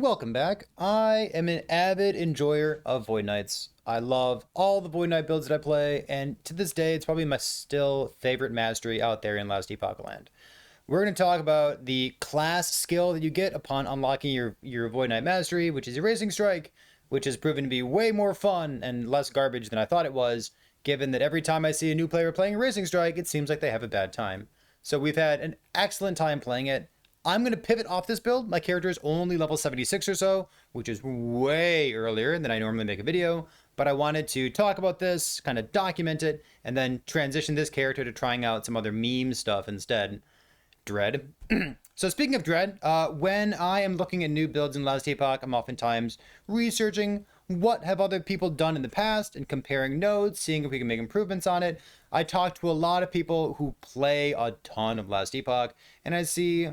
Welcome back. I am an avid enjoyer of Void Knights. I love all the Void Knight builds that I play, and to this day, it's probably my still favorite mastery out there in Last Epoch land. We're going to talk about the class skill that you get upon unlocking your Void Knight mastery, which is Erasing Strike, which has proven to be way more fun and less garbage than I thought it was, given that every time I see a new player playing Erasing Strike, it seems like they have a bad time. So we've had an excellent time playing it. I'm going to pivot off this build. My character is only level 76 or so, which is way earlier than I normally make a video, but I wanted to talk about this, kind of document it, and then transition this character to trying out some other meme stuff instead. Dread. So speaking of Dread, when I am looking at new builds in Last Epoch, I'm oftentimes researching what have other people done in the past and comparing notes, seeing if we can make improvements on it. I talk to a lot of people who play a ton of Last Epoch, and I see,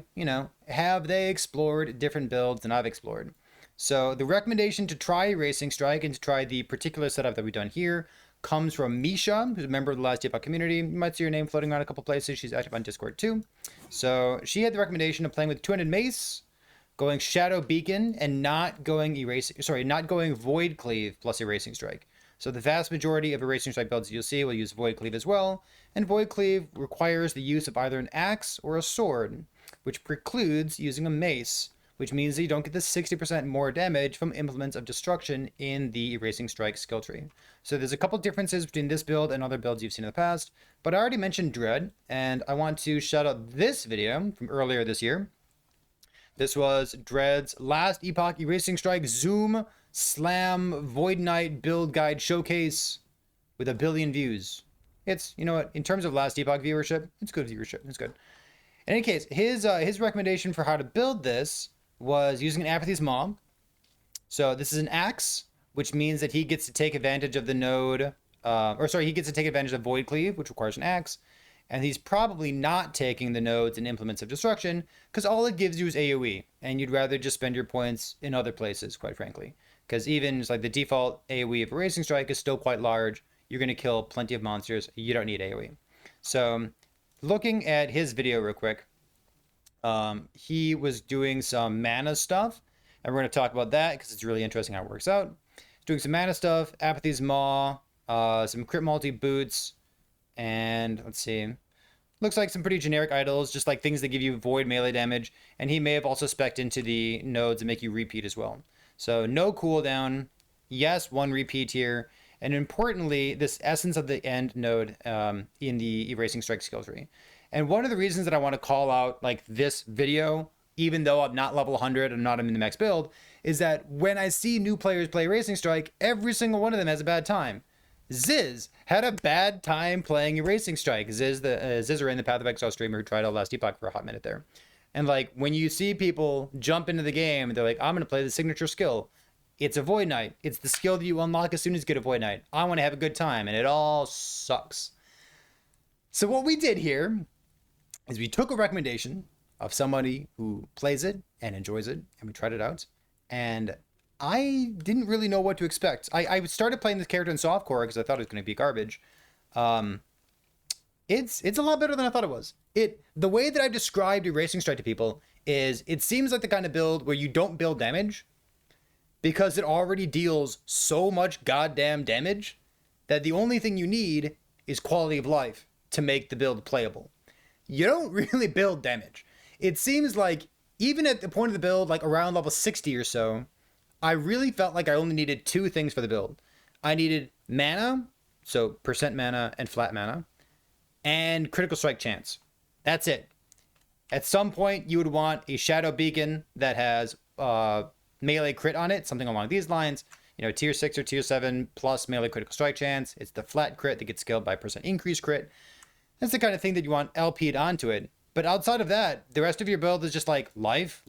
have they explored different builds than I've explored? So the recommendation to try Erasing Strike and to try the particular setup that we've done here comes from Misha, who's a member of the Last Epoch community. You might see her name floating around a couple places. She's active on Discord too. So she had the recommendation of playing with 200 mace, going Shadow Beacon, and not going Void Cleave plus Erasing Strike. So the vast majority of Erasing Strike builds you'll see will use Void Cleave as well, and Void Cleave requires the use of either an axe or a sword, which precludes using a mace, which means that you don't get the 60% more damage from Implements of Destruction in the Erasing Strike skill tree. So there's a couple differences between this build and other builds you've seen in the past, but I already mentioned Dread, and I want to shout out this video from earlier this year. This was Dread's Last Epoch Erasing Strike Zoom Slam Void Knight build guide showcase with 1 billion views. It's, in terms of Last Epoch viewership, it's good viewership. It's good. In any case, his recommendation for how to build this was using an Apathy's Maw. So this is an axe, which means that he gets to take advantage of the node, he gets to take advantage of Void Cleave, which requires an axe. And he's probably not taking the nodes and Implements of Destruction because all it gives you is AoE, and you'd rather just spend your points in other places, quite frankly. Because even just like the default AoE of Erasing Strike is still quite large. You're going to kill plenty of monsters. You don't need AoE. So looking at his video real quick, he was doing some mana stuff, and we're going to talk about that because it's really interesting how it works out. He's doing some mana stuff, Apathy's Maw, some crit multi boots, and let's see, looks like some pretty generic idols, just like things that give you void melee damage, and he may have also spec'd into the nodes and make you repeat as well. So no cooldown, yes, 1 repeat here, and importantly, this Essence of the End node in the Erasing Strike skill tree. And one of the reasons that I want to call out like this video, even though I'm not level 100, I'm not in the max build, is that when I see new players play Erasing Strike, every single one of them has a bad time. Ziz had a bad time playing Erasing Strike. Zizzer in the Path of Exile streamer who tried out Last Epoch for a hot minute there. And like when you see people jump into the game, they're like, I'm going to play the signature skill. It's a Void Knight. It's the skill that you unlock as soon as you get a Void Knight. I want to have a good time, and it all sucks. So what we did here is we took a recommendation of somebody who plays it and enjoys it, and we tried it out. And I didn't really know what to expect. I started playing this character in softcore because I thought it was going to be garbage. It's a lot better than I thought it was. The way that I've described Erasing Strike to people is it seems like the kind of build where you don't build damage because it already deals so much goddamn damage that the only thing you need is quality of life to make the build playable. You don't really build damage. It seems like even at the point of the build, like around level 60 or so, I really felt like I only needed 2 things for the build. I needed mana, so percent mana and flat mana, and critical strike chance. That's it. At some point, you would want a Shadow Beacon that has melee crit on it, something along these lines. Tier 6 or tier 7 plus melee critical strike chance. It's the flat crit that gets scaled by percent increase crit. That's the kind of thing that you want LP'd onto it. But outside of that, the rest of your build is just like life,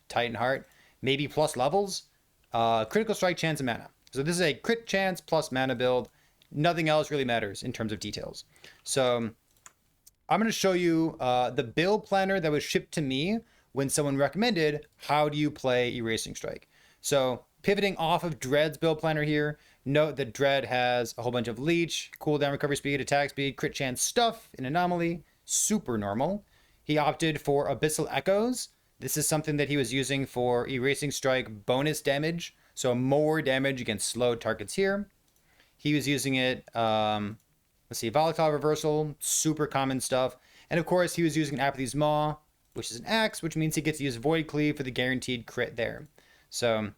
Titan Heart, maybe plus levels, critical strike chance, and mana. So this is a crit chance plus mana build. Nothing else really matters in terms of details. So I'm going to show you the build planner that was shipped to me when someone recommended how do you play Erasing Strike. So pivoting off of Dread's build planner here, note that Dread has a whole bunch of leech, cooldown, recovery speed, attack speed, crit chance stuff in anomaly, super normal. He opted for Abyssal Echoes, This is something that he was using for Erasing Strike bonus damage, so more damage against slow targets here. He was using it, let's see, Volatile Reversal, super common stuff. And of course, he was using Apathy's Maw, which is an axe, which means he gets to use Void Cleave for the guaranteed crit there. So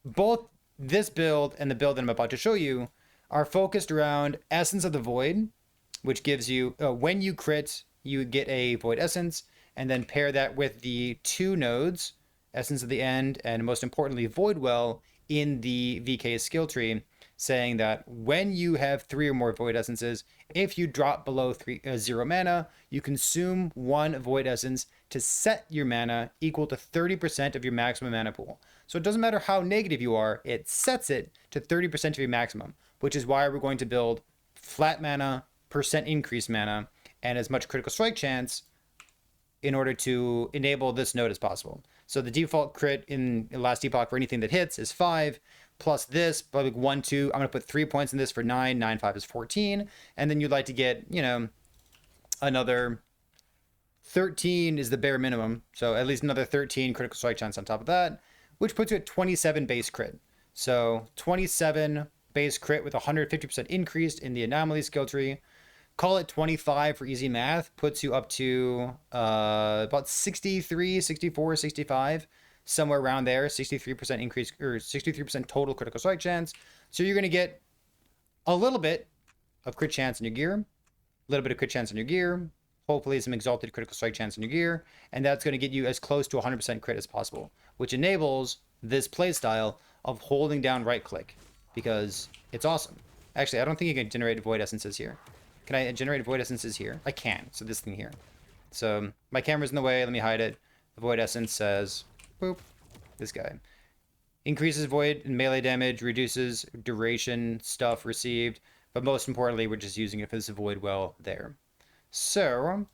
both this build and the build that I'm about to show you are focused around Essence of the Void, which gives you, when you crit, you get a Void Essence, and then pair that with the 2 nodes, Essence of the End, and most importantly, Void Well, in the VK skill tree, saying that when you have 3 or more Void Essences, if you drop below 0 mana, you consume 1 Void Essence to set your mana equal to 30% of your maximum mana pool. So it doesn't matter how negative you are, it sets it to 30% of your maximum, which is why we're going to build flat mana, percent increased mana, and as much critical strike chance in order to enable this node as possible. So the default crit in last epoch for anything that hits is 5, plus this, probably 1, 2. I'm going to put 3 points in this for 9. 9, 5 is 14. And then you'd like to get, another 13 is the bare minimum. So at least another 13 critical strike chance on top of that, which puts you at 27 base crit. So 27 base crit with 150% increased in the anomaly skill tree. Call it 25 for easy math, puts you up to about 63, 64, 65, somewhere around there, 63% increase, or 63% total critical strike chance. So you're going to get a little bit of crit chance in your gear, a little bit of crit chance in your gear, hopefully some exalted critical strike chance in your gear, and that's going to get you as close to 100% crit as possible, which enables this playstyle of holding down right click, because it's awesome. Actually, I don't think you can generate void essences here. Can I generate void essences here? I can. So this thing here. So my camera's in the way. Let me hide it. The void essence says, boop, this guy. Increases void and melee damage, reduces duration stuff received. But most importantly, we're just using it for this void well there. So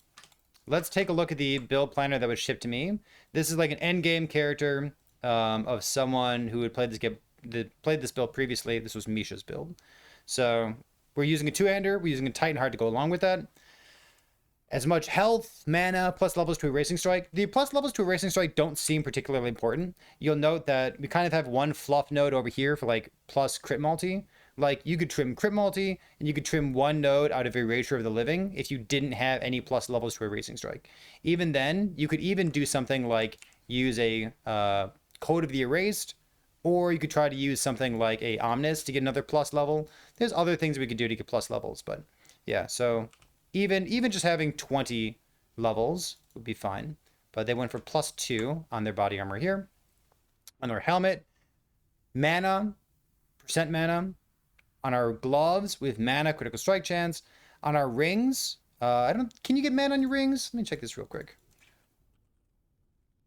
let's take a look at the build planner that was shipped to me. This is like an endgame character of someone who had played this build previously. This was Misha's build. So we're using a 2-hander. We're using a Titanheart to go along with that. As much health, mana, plus levels to Erasing Strike. The plus levels to Erasing Strike don't seem particularly important. You'll note that we kind of have one fluff node over here for like plus crit multi. Like you could trim crit multi and you could trim one node out of Erasure of the Living if you didn't have any plus levels to Erasing Strike. Even then, you could even do something like use a Code of the Erased, or you could try to use something like a Omnis to get another plus level. There's other things we could do to get plus levels, but yeah, so even just having 20 levels would be fine. But they went for +2 on their body armor here. On their helmet, mana, percent mana. On our gloves with mana, critical strike chance. On our rings, can you get mana on your rings? Let me check this real quick.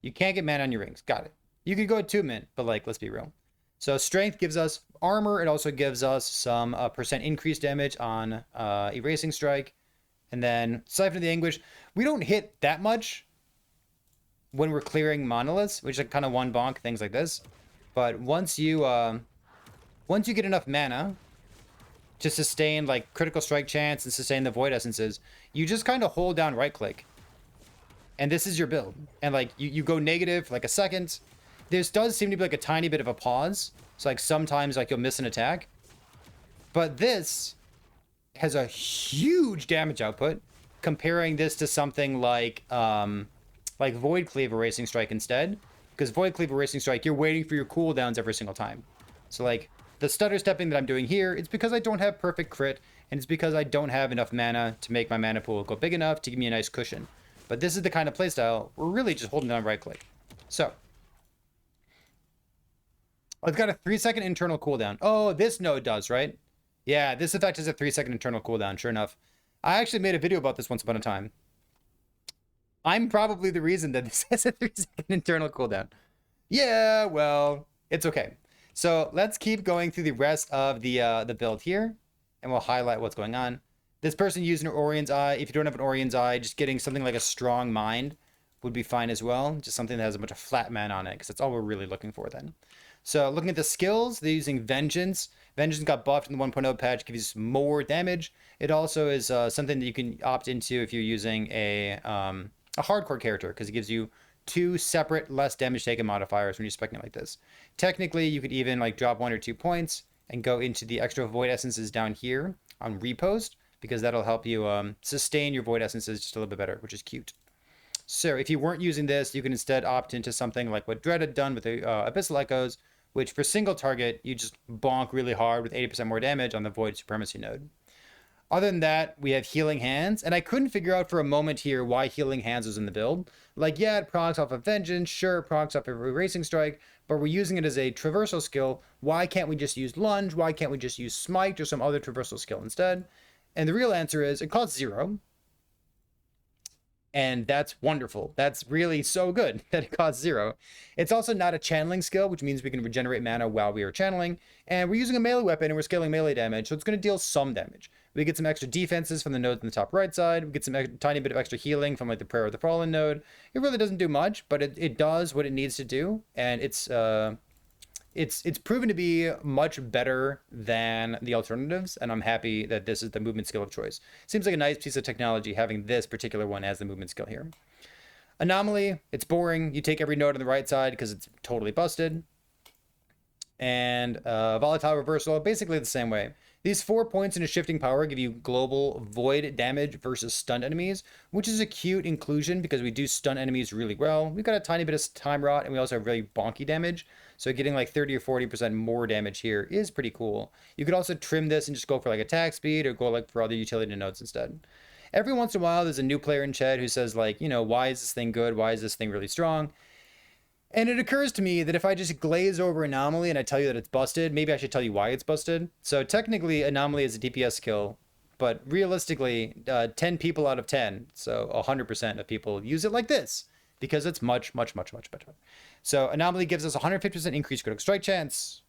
You can't get mana on your rings. Got it. You could go attunement, but like, let's be real. So strength gives us armor. It also gives us some percent increased damage on Erasing Strike. And then Siphon of the Anguish. We don't hit that much when we're clearing monoliths, which is kind of one bonk, things like this. But once you get enough mana to sustain like critical strike chance and sustain the void essences, you just kind of hold down right click. And this is your build. And like you go negative for like a second. This does seem to be like a tiny bit of a pause. So like sometimes like you'll miss an attack. But this has a huge damage output. Comparing this to something like Void Cleave Erasing Strike instead. Because Void Cleave Erasing Strike, you're waiting for your cooldowns every single time. So like the stutter stepping that I'm doing here, it's because I don't have perfect crit. And it's because I don't have enough mana to make my mana pool go big enough to give me a nice cushion. But this is the kind of playstyle we're really just holding down right click. So I've got a 3-second internal cooldown. Oh, this node does, right? Yeah, this effect has a 3-second internal cooldown, sure enough. I actually made a video about this once upon a time. I'm probably the reason that this has a 3-second internal cooldown. Yeah, well, it's okay. So let's keep going through the rest of the build here, and we'll highlight what's going on. This person using an Orion's Eye. If you don't have an Orion's Eye, just getting something like a Strong Mind would be fine as well. Just something that has a bunch of flat mana on it, because that's all we're really looking for then. So looking at the skills, they're using Vengeance. Vengeance got buffed in the 1.0 patch, gives you more damage. It also is something that you can opt into if you're using a hardcore character, because it gives you two separate less damage taken modifiers when you're specking it like this. Technically, you could even like drop 1 or 2 points and go into the extra void essences down here on repost, because that'll help you sustain your void essences just a little bit better, which is cute. So if you weren't using this, you can instead opt into something like what Dread had done with the Abyssal Echoes, which for single target, you just bonk really hard with 80% more damage on the Void Supremacy node. Other than that, we have Healing Hands, and I couldn't figure out for a moment here why Healing Hands was in the build. Like, yeah, it procs off of Vengeance, sure, it procs off of Erasing Strike, but we're using it as a traversal skill. Why can't we just use Lunge? Why can't we just use Smite or some other traversal skill instead? And the real answer is it costs 0. And that's wonderful. That's really so good that it costs 0. It's also not a channeling skill, which means we can regenerate mana while we are channeling. And we're using a melee weapon and we're scaling melee damage, so it's going to deal some damage. We get some extra defenses from the nodes in the top right side. We get some tiny bit of extra healing from like the Prayer of the Fallen node. It really doesn't do much, but it does what it needs to do. And it's proven to be much better than the alternatives, and I'm happy that this is the movement skill of choice. Seems like a nice piece of technology having this particular one as the movement skill here. Anomaly, it's boring. You take every node on the right side because it's totally busted. And volatile reversal, basically the same way. These 4 points in a shifting power give you global void damage versus stunned enemies, which is a cute inclusion because we do stun enemies really well. We've got a tiny bit of time rot, and we also have really bonky damage. So getting like 30 or 40% more damage here is pretty cool. You could also trim this and just go for like attack speed or go like for other utility nodes instead. Every once in a while, there's a new player in chat who says like, you know, why is this thing good? Why is this thing really strong? And it occurs to me that if I just glaze over Anomaly and I tell you that it's busted, maybe I should tell you why it's busted. So technically, Anomaly is a DPS skill, but realistically, 10 people out of 10, so 100% of people use it like this, because it's much, much, much, much better. So Anomaly gives us 150% increased critical strike chance.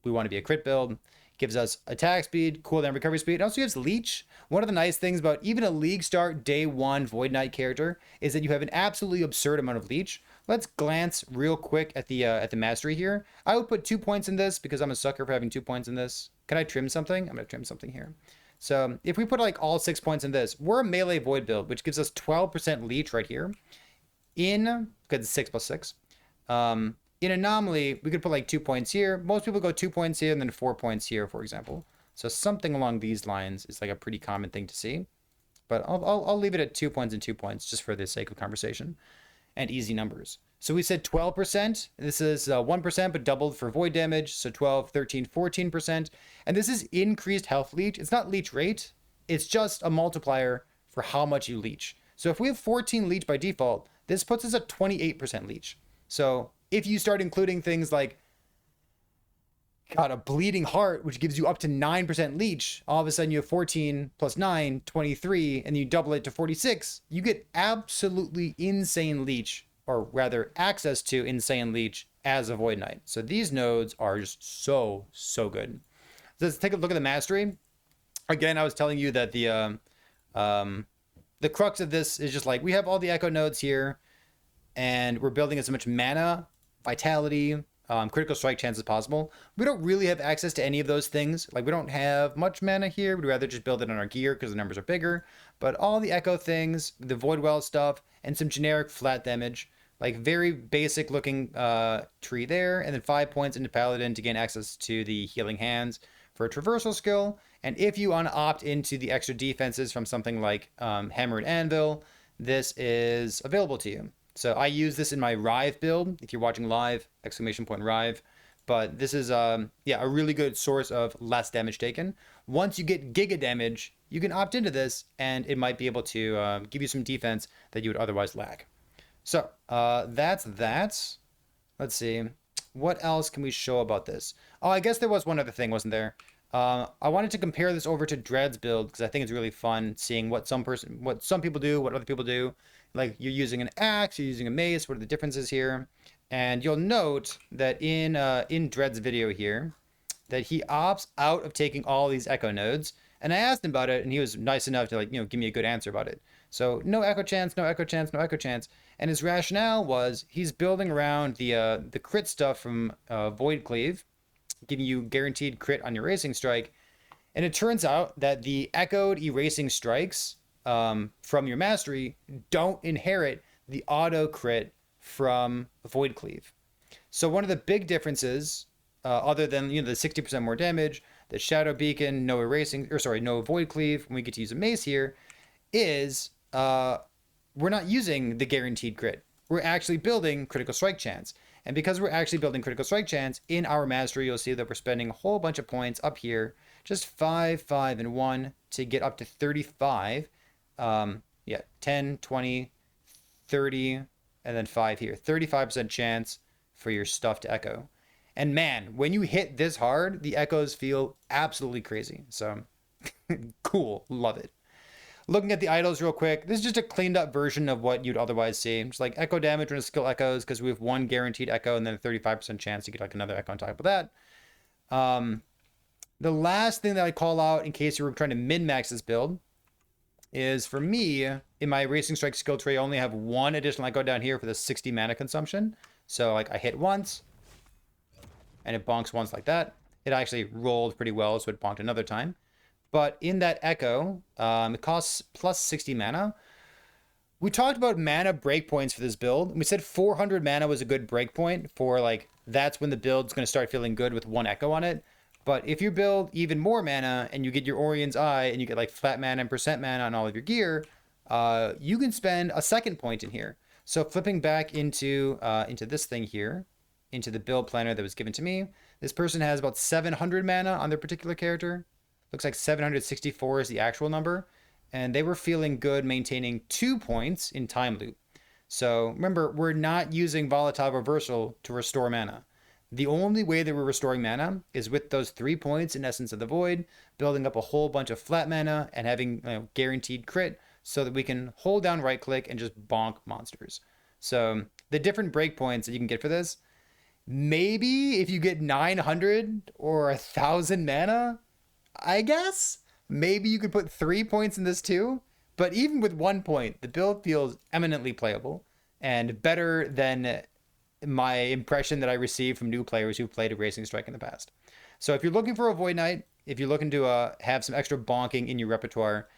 We want to be a crit build. Gives us attack speed, cooldown recovery speed. It also gives Leech. One of the nice things about even a League Start Day 1 Void Knight character is that you have an absolutely absurd amount of Leech. Let's glance real quick at the mastery here. I would put 2 points in this because I'm a sucker for having 2 points in this. Can I trim something? I'm going to trim something here. So if we put like all 6 points in this, we're a melee void build, which gives us 12% Leech right here. Because it's 6 plus 6. In Anomaly, we could put like 2 points here. Most people go 2 points here and then 4 points here, for example. So something along these lines is like a pretty common thing to see. But I'll leave it at 2 points and 2 points just for the sake of conversation and easy numbers. So we said 12%. This is 1%, but doubled for void damage. So 12, 13, 14%. And this is increased health leech. It's not leech rate. It's just a multiplier for how much you leech. So if we have 14 leech by default, this puts us at 28% leech. So if you start including things like, God, a bleeding heart, which gives you up to 9% leech, all of a sudden you have 14 plus 9, 23, and you double it to 46, you get absolutely insane leech, or rather access to insane leech as a Void Knight. So these nodes are just so, so good. So let's take a look at the mastery. Again, I was telling you that the crux of this is just like, we have all the echo nodes here, and we're building as much mana, vitality, critical strike chance as possible. We don't really have access to any of those things. Like, we don't have much mana here. We'd rather just build it on our gear because the numbers are bigger. But all the echo things, the void well stuff, and some generic flat damage. Like, very basic looking tree there. And then 5 points into Paladin to gain access to the Healing Hands for a traversal skill. And if you want to opt into the extra defenses from something like Hammered Anvil, this is available to you. So I use this in my Rive build. If you're watching live, !Rive. But this is, a really good source of less damage taken. Once you get giga damage, you can opt into this, and it might be able to give you some defense that you would otherwise lack. So that's that. Let's see. What else can we show about this? Oh, I guess there was one other thing, wasn't there? I wanted to compare this over to Dread's build because I think it's really fun seeing what some people do, what other people do. Like, you're using an axe, you're using a mace. What are the differences here? And you'll note that in Dread's video here, that he opts out of taking all these echo nodes. And I asked him about it, and he was nice enough to give me a good answer about it. So no echo chance, no echo chance, no echo chance. And his rationale was he's building around the crit stuff from Void Cleave, giving you guaranteed crit on your Erasing Strike. And it turns out that the echoed Erasing Strikes from your mastery don't inherit the auto crit from Void Cleave. So one of the big differences, other than the 60% more damage, the Shadow Beacon, no erasing, or sorry, no Void Cleave, when we get to use a mace here, is we're not using the guaranteed crit. We're actually building critical strike chance. And because we're actually building critical strike chance, in our mastery, you'll see that we're spending a whole bunch of points up here, just 5, 5, and 1 to get up to 35. Yeah, 10, 20, 30, and then 5 here. 35% chance for your stuff to echo. And man, when you hit this hard, the echoes feel absolutely crazy. So cool, love it. Looking at the idols real quick, this is just a cleaned up version of what you'd otherwise see. Just like echo damage when a skill echoes, because we have one guaranteed echo and then a 35% chance to get like another echo on top of that. The last thing that I call out in case you were trying to min-max this build is, for me, in my Racing Strike skill tree, I only have one additional echo down here for the 60 mana consumption. So like I hit once, and it bonks once like that. It actually rolled pretty well, so it bonked another time. But in that echo, it costs plus 60 mana. We talked about mana breakpoints for this build. We said 400 mana was a good breakpoint for like, that's when the build's going to start feeling good with one echo on it. But if you build even more mana and you get your Orion's Eye and you get like flat mana and percent mana on all of your gear, you can spend a second point in here. So flipping back into this thing here, into the build planner that was given to me, this person has about 700 mana on their particular character. Looks like 764 is the actual number. And they were feeling good maintaining 2 points in Time Loop. So remember, we're not using Volatile Reversal to restore mana. The only way that we're restoring mana is with those 3 points in Essence of the Void, building up a whole bunch of flat mana and having guaranteed crit so that we can hold down right click and just bonk monsters. So the different breakpoints that you can get for this, maybe if you get 900 or 1,000 mana, I guess maybe you could put 3 points in this too. But even with 1 point, the build feels eminently playable and better than my impression that I received from new players who've played a Racing Strike in the past. So if you're looking for a Void Knight, if you're looking to have some extra bonking in your repertoire,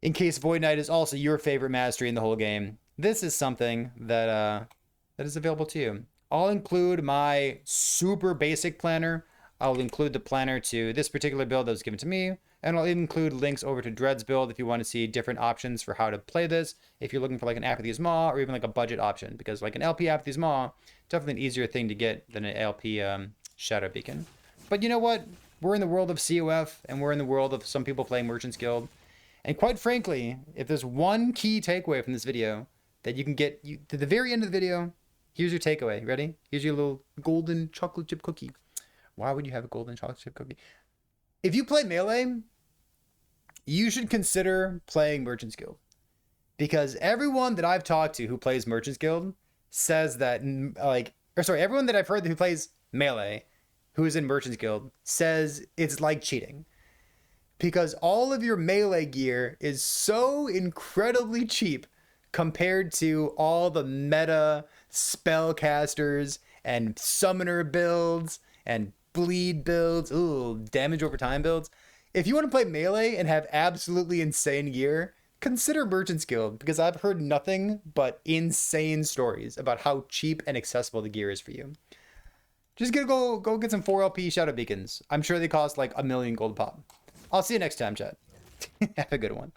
in case Void Knight is also your favorite mastery in the whole game, this is something that that is available to you. I'll include my super basic planner. I'll include the planner to this particular build that was given to me, and I'll include links over to Dread's build if you want to see different options for how to play this, if you're looking for like an Apathy's Maw or even like a budget option, because like an LP Apathy's Maw, definitely an easier thing to get than an LP Shadow Beacon. But you know what? We're in the world of COF, and we're in the world of some people playing Merchant's Guild. And quite frankly, if there's one key takeaway from this video that you can get to the very end of the video, here's your takeaway. Ready? Here's your little golden chocolate chip cookie. Why would you have a golden chocolate chip cookie? If you play Melee, you should consider playing Merchant's Guild. Because everyone that I've talked to who plays Merchant's Guild says that, everyone that I've heard who plays Melee, who's in Merchant's Guild, says it's like cheating. Because all of your Melee gear is so incredibly cheap compared to all the meta spellcasters and summoner builds and bleed builds, damage over time builds. If you want to play Melee and have absolutely insane gear, consider Merchant's Guild, because I've heard nothing but insane stories about how cheap and accessible the gear is for you. Just go get some 4LP Shadow Beacons. I'm sure they cost like 1 million gold pop. I'll see you next time, chat. Have a good one.